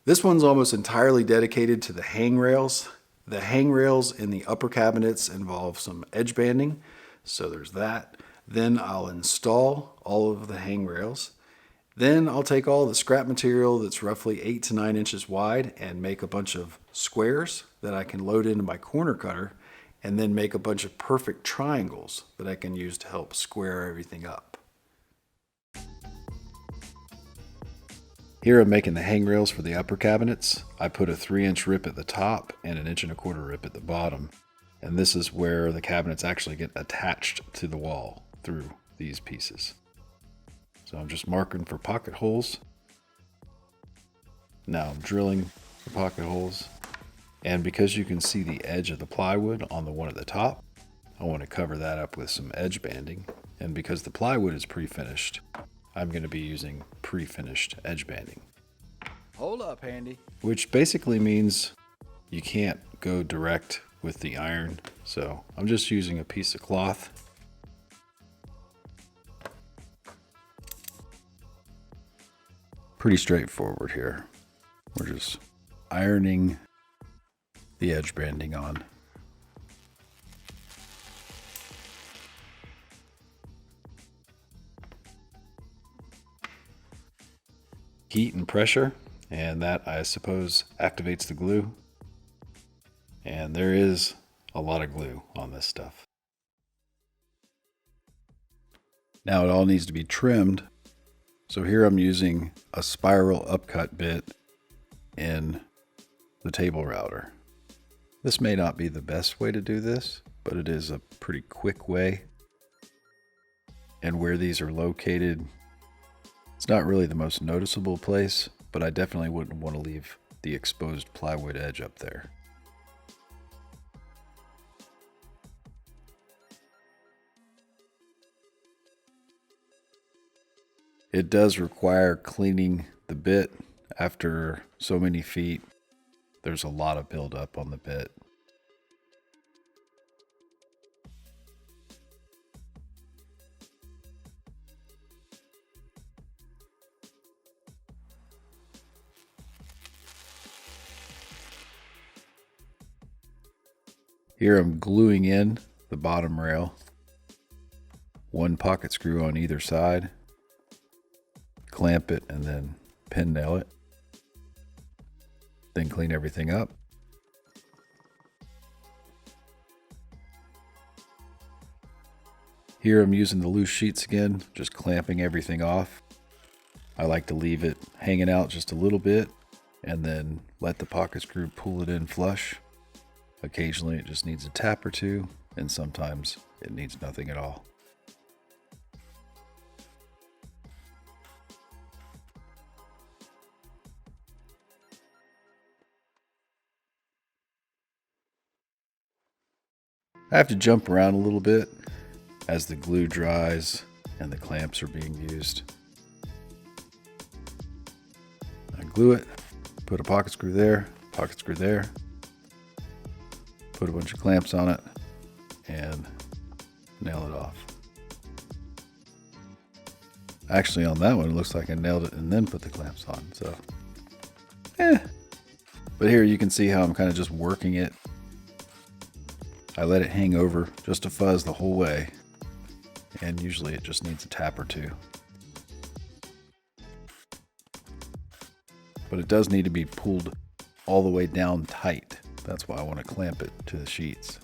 This one's almost entirely dedicated to the hangrails. The hangrails in the upper cabinets involve some edge banding, so there's that. Then I'll install all of the hangrails. Then I'll take all the scrap material that's roughly 8 to 9 inches wide and make a bunch of squares that I can load into my corner cutter, and then make a bunch of perfect triangles that I can use to help square everything up. Here I'm making the hangrails for the upper cabinets. I put a 3-inch rip at the top and an 1.25 inch rip at the bottom. And this is where the cabinets actually get attached to the wall through these pieces. So I'm just marking for pocket holes. Now I'm drilling the pocket holes. And because you can see the edge of the plywood on the one at the top, I want to cover that up with some edge banding. And because the plywood is pre-finished, I'm going to be using pre-finished edge banding. Hold up, Handy. Which basically means you can't go direct with the iron. So I'm just using a piece of cloth. Pretty straightforward here. We're just ironing the edge banding on. Heat and pressure, and that, I suppose, activates the glue. And there is a lot of glue on this stuff. Now it all needs to be trimmed. So here I'm using a spiral upcut bit in the table router. This may not be the best way to do this, but it is a pretty quick way. And where these are located, it's not really the most noticeable place, but I definitely wouldn't want to leave the exposed plywood edge up there. It does require cleaning the bit after so many feet. There's a lot of buildup on the bit. Here I'm gluing in the bottom rail. One pocket screw on either side. Clamp it and then pin nail it. Then clean everything up. Here I'm using the loose sheets again, just clamping everything off. I like to leave it hanging out just a little bit and then let the pocket screw pull it in flush. Occasionally it just needs a tap or two, and sometimes it needs nothing at all. I have to jump around a little bit as the glue dries and the clamps are being used. I glue it, put a pocket screw there, put a bunch of clamps on it, and nail it off. Actually, on that one, it looks like I nailed it and then put the clamps on, so But here you can see how I'm kind of just working it. I let it hang over just a fuzz the whole way, and usually it just needs a tap or two. But it does need to be pulled all the way down tight. That's why I want to clamp it to the sheets.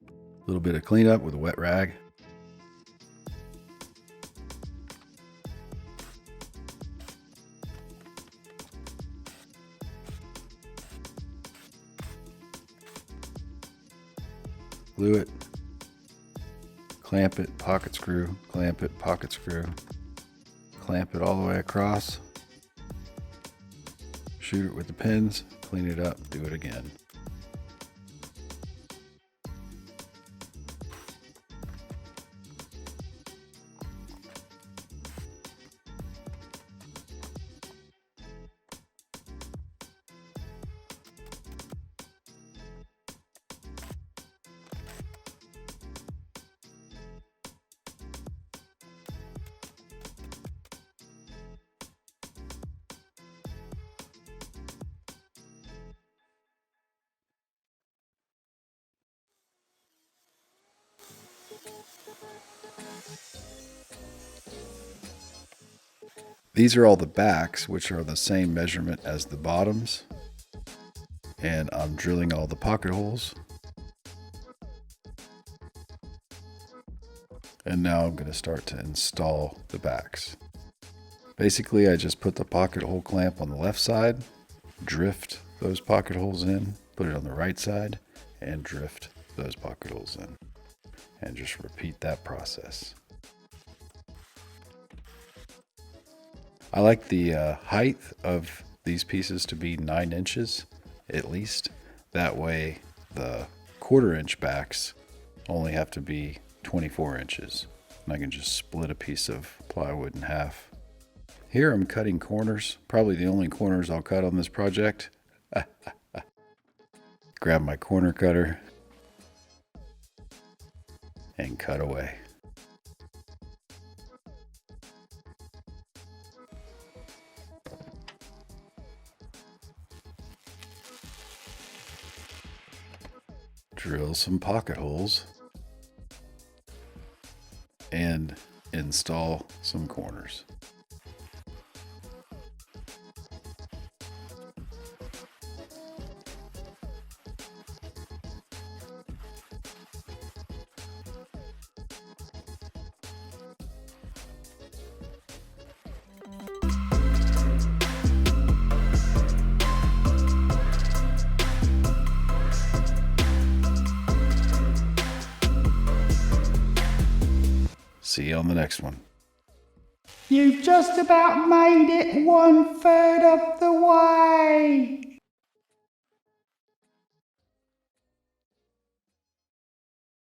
A little bit of cleanup with a wet rag. Glue it, clamp it, pocket screw, clamp it, pocket screw, clamp it all the way across, shoot it with the pins, clean it up, do it again. These are all the backs, which are the same measurement as the bottoms. And I'm drilling all the pocket holes. And now I'm going to start to install the backs. Basically, I just put the pocket hole clamp on the left side, drift those pocket holes in, put it on the right side, and drift those pocket holes in. And just repeat that process. I like the height of these pieces to be 9 inches at least. That way the 1/4 inch backs only have to be 24 inches. And I can just split a piece of plywood in half. Here I'm cutting corners, probably the only corners I'll cut on this project. Grab my corner cutter and cut away. Drill some pocket holes and install some corners. See you on the next one. You've just about made it 1/3 of the way.